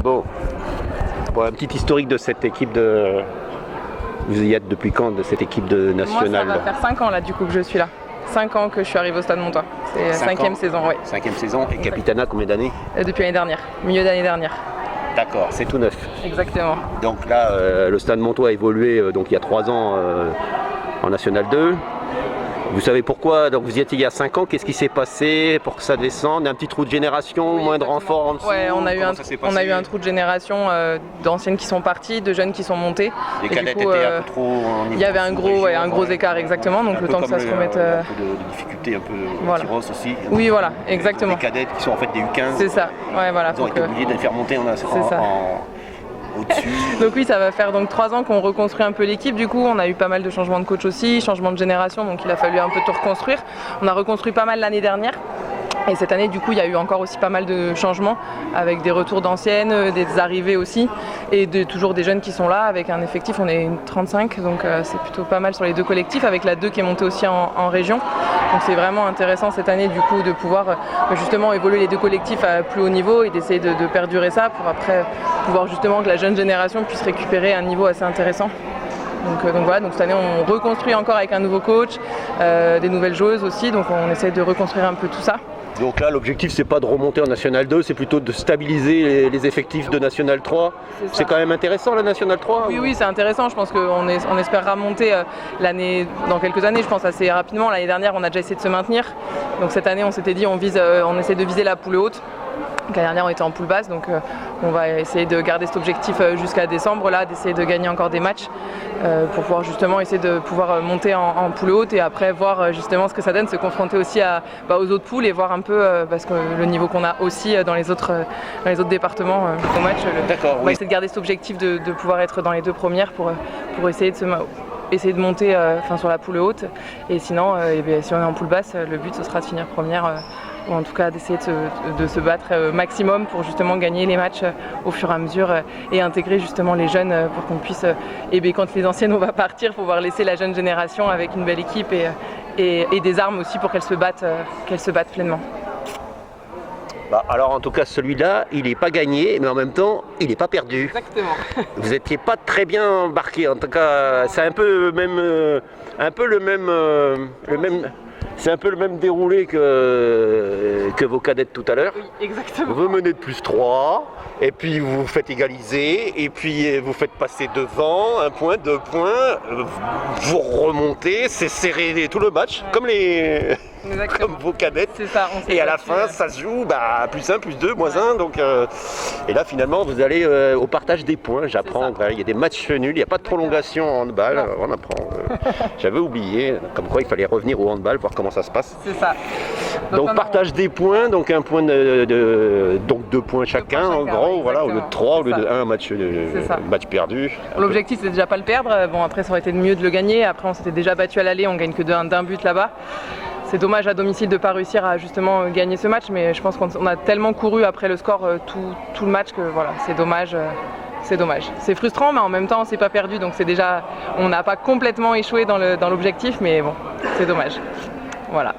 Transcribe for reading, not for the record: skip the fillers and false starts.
Bon, un petit historique de cette équipe de... Vous y êtes depuis quand de cette équipe de nationale? Moi, ça va faire 5 ans là du coup que je suis là. 5 ans que je suis arrivé au Stade Montois. C'est la 5e saison, oui. 5e saison. Et Capitana, combien d'années? Depuis l'année dernière, milieu d'année dernière. D'accord, c'est tout neuf. Exactement. Donc là, le Stade Montois a évolué donc il y a 3 ans en National 2. Vous savez pourquoi? Donc vous y étiez il y a 5 ans, qu'est-ce qui s'est passé pour que ça descende? Un petit trou de génération, Oui, moins de renforts en dessous? Ouais, on a eu un trou de génération d'anciennes qui sont parties, de jeunes qui sont montés. Les cadets étaient un peu trop en niveau. Il y avait un gros écart exactement, donc le temps que ça se remette. Un peu de difficulté, un peu voilà. Tyros aussi. Oui, voilà, exactement. Les cadets qui sont en fait des U15. C'est ça, ouais, voilà. Ils ont été obligés de les faire monter au-dessus. Donc oui, ça va faire donc 3 ans qu'on reconstruit un peu l'équipe. Du coup, on a eu pas mal de changements de coach aussi, changement de génération, donc il a fallu un peu tout reconstruire. On a reconstruit pas mal l'année dernière. Et cette année, du coup, il y a eu encore aussi pas mal de changements avec des retours d'anciennes, des arrivées aussi, et toujours des jeunes qui sont là avec un effectif. On est 35, donc c'est plutôt pas mal sur les 2 collectifs, avec la 2 qui est montée aussi en région. Donc c'est vraiment intéressant cette année, du coup, de pouvoir justement évoluer les 2 collectifs à plus haut niveau et d'essayer de perdurer ça pour après pouvoir justement que la jeune génération puisse récupérer un niveau assez intéressant. Donc voilà, donc cette année on reconstruit encore avec un nouveau coach, des nouvelles joueuses aussi, donc on essaie de reconstruire un peu tout ça. Donc là, l'objectif, c'est pas de remonter en National 2, c'est plutôt de stabiliser les effectifs de National 3. C'est quand même intéressant, la National 3? Oui, c'est intéressant. Je pense qu'on espérera monter dans quelques années, je pense assez rapidement. L'année dernière, on a déjà essayé de se maintenir. Donc cette année, on s'était dit, on essaie de viser la poule haute. L'année dernière, on était en poule basse, donc on va essayer de garder cet objectif jusqu'à décembre, là, d'essayer de gagner encore des matchs pour pouvoir justement essayer de pouvoir monter en poule haute et après voir justement ce que ça donne, se confronter aussi aux autres poules et voir un peu parce que le niveau qu'on a aussi dans les autres départements au match. On va essayer de garder cet objectif de pouvoir être dans les 2 premières pour essayer de monter sur la poule haute, et sinon si on est en poule basse, le but ce sera de finir première ou en tout cas d'essayer de se battre maximum pour justement gagner les matchs au fur et à mesure et intégrer justement les jeunes pour qu'on puisse, quand les anciennes on va partir, pouvoir laisser la jeune génération avec une belle équipe et des armes aussi pour qu'elles se battent pleinement. Alors en tout cas celui-là, il n'est pas gagné, mais en même temps, il n'est pas perdu. Exactement. Vous n'étiez pas très bien embarqué, en tout cas, c'est un peu le même. C'est un peu le même déroulé que vos cadettes tout à l'heure. Oui, exactement. Vous menez de +3, et puis vous vous faites égaliser, et puis vous faites passer devant, 1 point, 2 points, vous remontez, c'est serré tout le match, ouais. Comme vos cadettes. C'est ça, et à la fin, ça se joue +1, +2, -1. Donc, et là, finalement, vous allez au partage des points. J'apprends. Il y a des matchs nuls, il n'y a pas de prolongation en handball. On apprend. J'avais oublié, comme quoi il fallait revenir au handball, voir comment ça se passe. C'est ça. Donc partage des points, donc 1 point donc 2 points chacun, en gros, voilà, au lieu de 3, au lieu de 1 match perdu. L'objectif, c'est déjà pas le perdre. Bon, après, ça aurait été mieux de le gagner. Après, on s'était déjà battu à l'aller, on gagne que d'un but là-bas. C'est dommage à domicile de ne pas réussir à justement gagner ce match, mais je pense qu'on a tellement couru après le score tout le match que voilà, c'est dommage. C'est frustrant, mais en même temps, on s'est pas perdu, donc c'est déjà, on n'a pas complètement échoué dans l'objectif, mais bon, c'est dommage. Voilà.